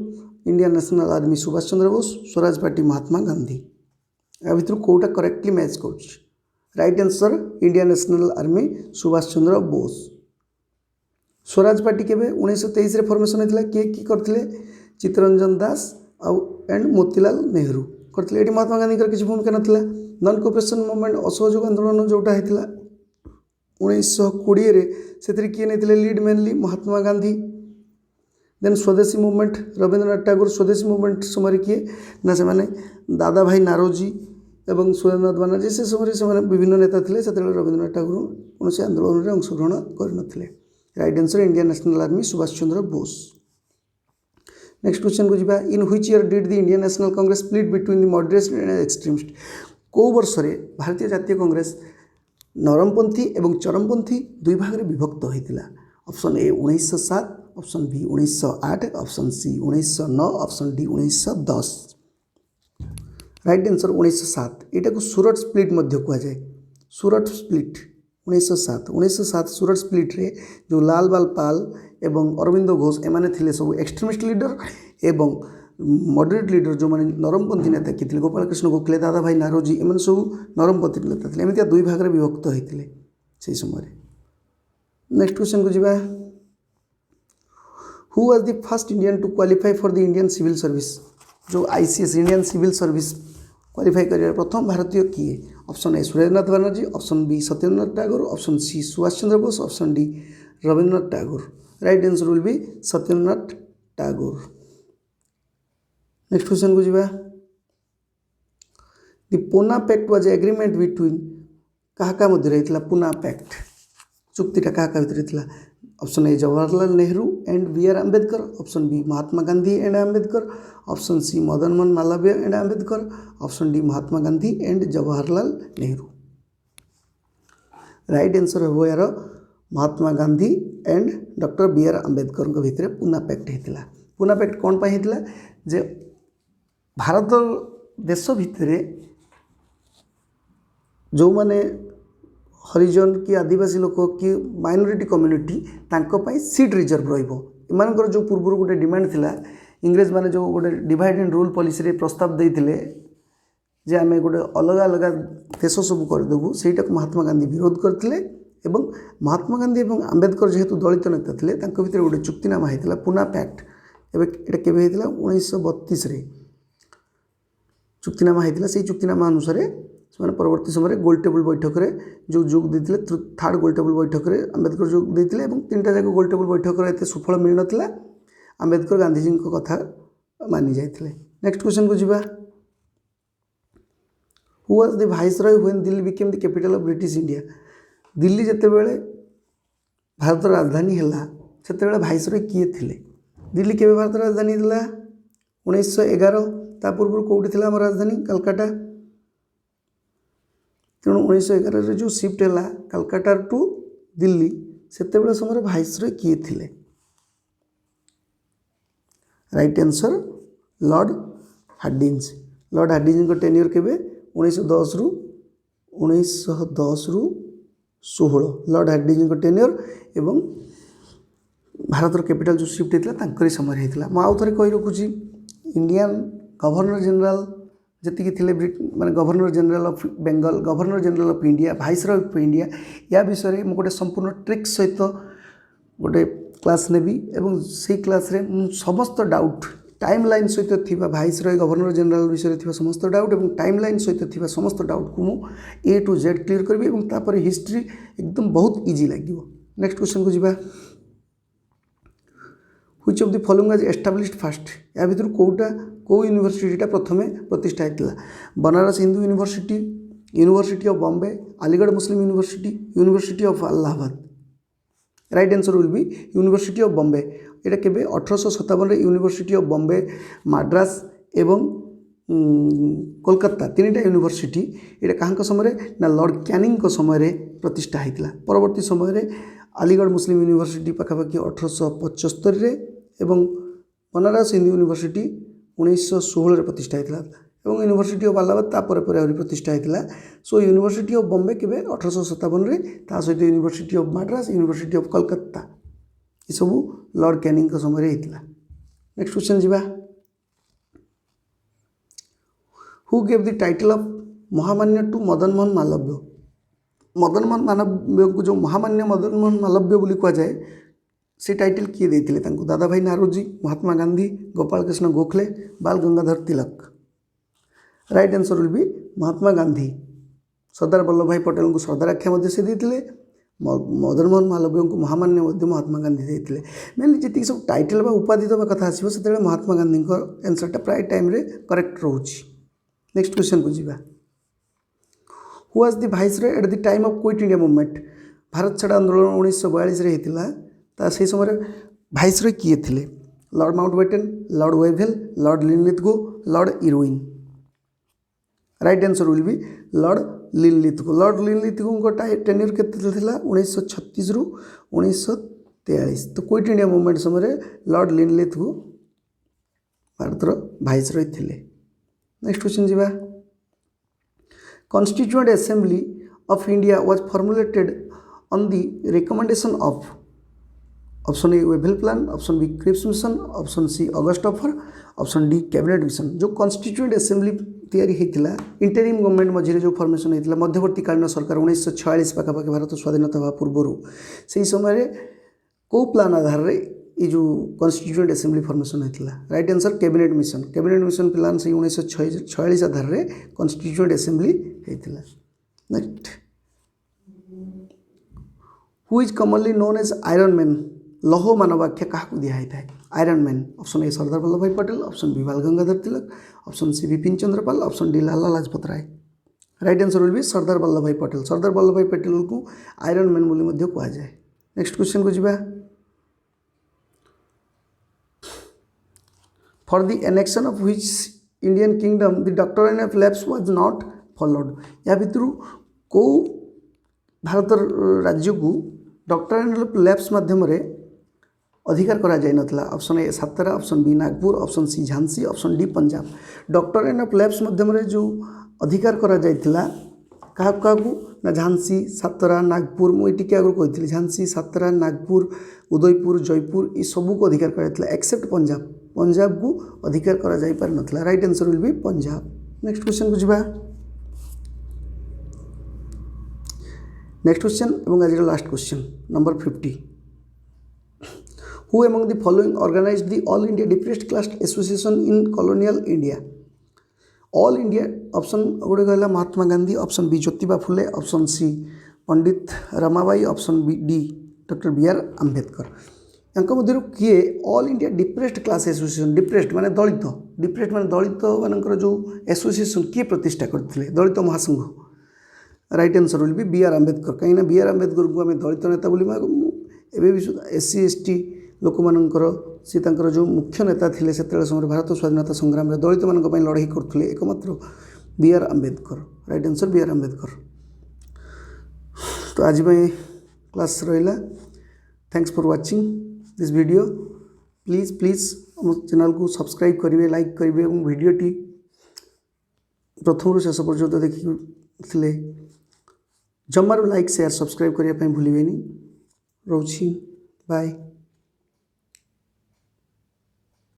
Indian National Army Subhash Chandra Bose Swaraj Party Mahatma Gandhi या भर कौटा करेक्टली मैच कर right answer Indian National Army Subhash Chandra Bose. Swaraj Party के 1923 रे फॉर्मेशन होता किए कि करते चित्तरंजन दास आउ एंड मोतीलाल नेहरू करते ये महात्मा गांधी किसी भूमिका नाला। नॉन कोऑपरेशन मूवमेंट असहयोग आंदोलन जोटा होता 1920 से किए नहीं lead mainly Mahatma Gandhi. Then स्वदेशी मूवमेंट रविंद्रनाथ टैगोर स्वदेशी मूवमेंट समय किए ना से दादा भाई नारोजी एवं सुरेंद्रनाथ बनर्जी से समय विभिन्न नेता थे से रविंद्रनाथ टैगोर कौन से आंदोलन में अंशग्रहण करनथिले। Right answer Indian National Army Subhash Chandra Bose. Next question को जी in which year did the Indian National Congress split between the moderates and extremist को वर्ष में भारतीय जातीय कांग्रेस नरमपंथी एवं चरमपंथी दुई भाग में विभक्त होता। Option A 1907 option B 1908 option C 1909 option D 1910। Right answer 1907 यहाँ को सूरत स्प्लिट कहुए सूरत स्प्लिट 1907 सूरत स्प्लिट रे जो लाल बाल पाल एवं अरविंद घोष एमाने थिले सब एक्सट्रीमिस्ट लीडर एवं मॉडरेट लीडर जो माने नरमपंथी नेता किए गोपाल कृष्ण गोखले दादा भाई नारोजी एम सब नरमपंथी नेता थे एमती दुई भाग में विभक्त होते से समय। नेक्स्ट क्वेश्चन को जी who was the first Indian to qualify for the Indian civil service जो ICS Indian civil service qualify कर प्रथम भारतीय किए। Option A Surendranath Banerjee option B Satyendranath Tagore option C Subhash Chandra Bose option D Rabindranath Tagore. Right answer will be Satyendranath Tagore. Next question को जी the Poona pact was agreement between क्या मध्य Poona pact चुक्तिटा क्या भर। Option A Jawaharlal Nehru and B R Ambedkar option B Mahatma Gandhi and Ambedkar option C Madan Mohan Malaviya and Ambedkar option D Mahatma Gandhi and Jawaharlal Nehru. Right answer हो यार Mahatma Gandhi and doctor B R Ambedkar भितर पूना पैक्ट होता। पूना पैक्ट कौन पाई होता जे भारत देश भितर जो माने हरिजन कि आदिवासी लोक कि माइनॉरिटी कम्युनिटी तांको सीट रिजर्व रमान जो पूर्व गोटे डिमांड थिला इंग्रेज माने जो गोटे डिवाइड एंड रूल पॉलिसी रे प्रस्ताव देते जे आम गोटे अलग अलग देश सब करदेबू सेटा महात्मा गांधी विरोध करते महात्मा गांधी और आंबेडकर जेहेतु दलित नेता थे भीतर गोटे चुक्तिनामा होता पूना पैक्ट एवं केवे होता 1932 चुक्तिनामा होता से चुक्तिनामा अनुसार से परवर्ती समय गोलटेबल बैठक में जो जोग देते थर्ड गोलटेबल बैठक में आंबेडकर जोग देते तीनटा जाक गोलटेबल बैठक एत सुफल मिल नाला आंबेडकर गांधीजी कथा मानि जाते। नेक्स्ट क्वेश्चन को जी who was the viceroy when Delhi became the capital of British India Delhi जिते बड़े भारत राजधानी है से वाइसरॉय किए थे दिल्ली के भारत राजधानी है 1911 ता पूर्व कौटी थी आम राजधानी कलकाता तेणु 1911 जो शिफ्ट है कलकाता टू दिल्ली से समय वाइसरॉय किए थे। Right answer Lord Hardinge tenure के 1910 रु 16 लॉर्ड हार्डिंज टेन्योर एवं भारतर कैपिटल जो शिफ्ट होता समय होता। मुझे आउ थे कही रखुची इंडियन गवर्नर जनरल जी थे माने governor general of Bengal governor general of India viceroy of India या विषय में गोटे संपूर्ण ट्रिक सहित गोटे क्लास नेबी एवं से क्लास रे समस्त डाउट टाइम लाइन सहित थी वाइसरॉय गवर्नर जनरल विषय थी समस्त डाउट और टाइम लाइन सहित थी समस्त डाउट को मुझे ए टू जेड क्लीयर करी और तापर हिस्ट्री एकदम बहुत इजी लगे। नेक्स्ट क्वेश्चन को जी which of the following was established first या भर कौटा कौ यूनिवर्सिटीटा प्रथम प्रतिष्ठा होता Banaras Hindu University University of Bombay, Aligarh Muslim University, University of Allahabad. Right answer will be University of Bombay. यहाँ केबे 1857 यूनिवर्सिटी ऑफ बॉम्बे, माड्रास एवं कोलकाता तीनटा यूनिवर्सिटी ये क्या समय ना लॉर्ड कैनिंग समय प्रतिष्ठा होता। परवर्ती समय अलीगढ़ मुस्लिम यूनिवर्सिटी पाखापाखि 1875 एवं बनारस हिंदू यूनिवर्सिटी 1916 प्रतिष्ठा होता और यूनिवर्सिटी ऑफ इलाहाबाद तापर प्रतिष्ठा होता। सो यूनिवर्सिटी ऑफ बॉम्बे केबे 1857 ता सहित University of Madras, University of Kolkata ये सब लॉर्ड कैनिंग समय होता। नेक्स्ट क्वेश्चन जीवा। Who gave the title of Mahamanya to Madan Mohan Malaviya. Madan Mohan Malaviya को जो महामान्य मदन मोहन मालव्य बोली कह जाए से टाइटल किए देते दादा भाई नारोजी, महात्मा गांधी, गोपाल कृष्ण गोखले, बाल Gangadhar Tilak. Right answer will be Mahatma Gandhi. Sardar Vallabh भाई पटेल को सरदार आख्या से देते, मदन मोहन मालव्य को महामान्य महात्मा गांधी देते। मेनली जी सब टाइटल उपाधि दवा कथा आसो से महात्मा गांधी आंसरटा प्राय टाइम करेक्ट रोचे। नेक्स्ट क्वेश्चन को जीवा। Who was the viceroy at the time of quit India movement. Bharat छाड़ आंदोलन 1942 होता से समय वाइसरॉय किए थे। Lord Mountbatten, Lord Wavell, Lord Linlithgow, Lord Irwin. Right answer will be Lord Linlithgow. Lord Linlithgow tenure केते 1936 रु 1943। तो क्विट इंडिया मूवमेंट समय लॉर्ड लिनलिथगो भारतर वाइसरॉय थे। नेक्स्ट क्वेश्चन जीवा। Constituent assembly of India was formulated on the recommendation of. Option A Wavell plan, option B Cripps mission, option C August offer, option D cabinet mission. जो constituent assembly तैयारी होता interim government मझे जो formation होता मध्यवर्तीकालीन सरकार 1946 पाखापाखि भारत स्वाधीनता हवा पूर्व से समय को प्लान आधार में ये जो कॉन्स्टिट्यूएंट असेंबली फॉर्मेशन होता। Right answer cabinet mission. Cabinet mission plan से 1946 आधार में कॉन्स्टिट्यूएंट असेंबली होता। Next, who is commonly known as iron man. लौह मानवाख्या क्या दिखाई है iron man. Option A Sardar Vallabh भाई Patel, option B Bal Gangadhar Tilak, option C Bipin Chandra Pal, option D Lala Lajpat Rai. Right answer will be Sardar Vallabh भाई पटेल। सरदार वल्लभ भाई पटेल को आयरन मैन बोली कह जाए। नेक्स्ट क्वेश्चन को जीवा। For the annexation of which Indian kingdom the doctrine of lapse was not followed. या भितर को भारत राज्य को डॉक्ट्रिन ऑफ लैप्स माध्यम अधिकार करा जाय नथला। Option A Satara, option B Nagpur, option C Jhansi, option D Punjab. Doctrine of lapse माध्यम जो अधिकार करा जायतिला क्या ना झांसी, सातारा, नागपुर। मुझे टी आगे कही झांसी, सातारा, नागपुर, उदयपुर, जयपुर ये सबू को अधिकार करा एक्सेप्ट पंजाब। पंजाब को अधिकार करा जाय पार नथला। Right answer will be Punjab. Next question को जीवा। नेक्स्ट क्वेश्चन एवं आज last question number 50। Who among the following organised the All India depressed class association in colonial India. All India option गोटे कहला Mahatma Gandhi, option B Jyotiba Phule, option C Pandit Ramabai, option B D doctor B R Ambedkar. यहाँ मध्य किए All India depressed class association. Depressed माने दलित, depressed माने दलित मानकर जो association किए प्रतिष्ठा करते दलित महासंघ। Right answer will be B R Ambedkar. कहीं बी आर आंबेडकर को आम दलित नेता बोली एवं भी सुधा एससी एसटी लोक मानकर सी जो मुख्य नेता थे से समय भारत स्वाधीनता संग्राम में दलित मान लड़ाई करते एकमात्र B R Ambedkar. Right answer B R Ambedkar. तो आज क्लास रहा। Thanks for watching this video. Please please हम चैनल को सब्सक्राइब करेंगे, लाइक करेंगे और वीडियोटी प्रथम शेष पर्यंत देखिए जमार लाइक शेयर सब्सक्राइब करने भूलें। रोची बाय।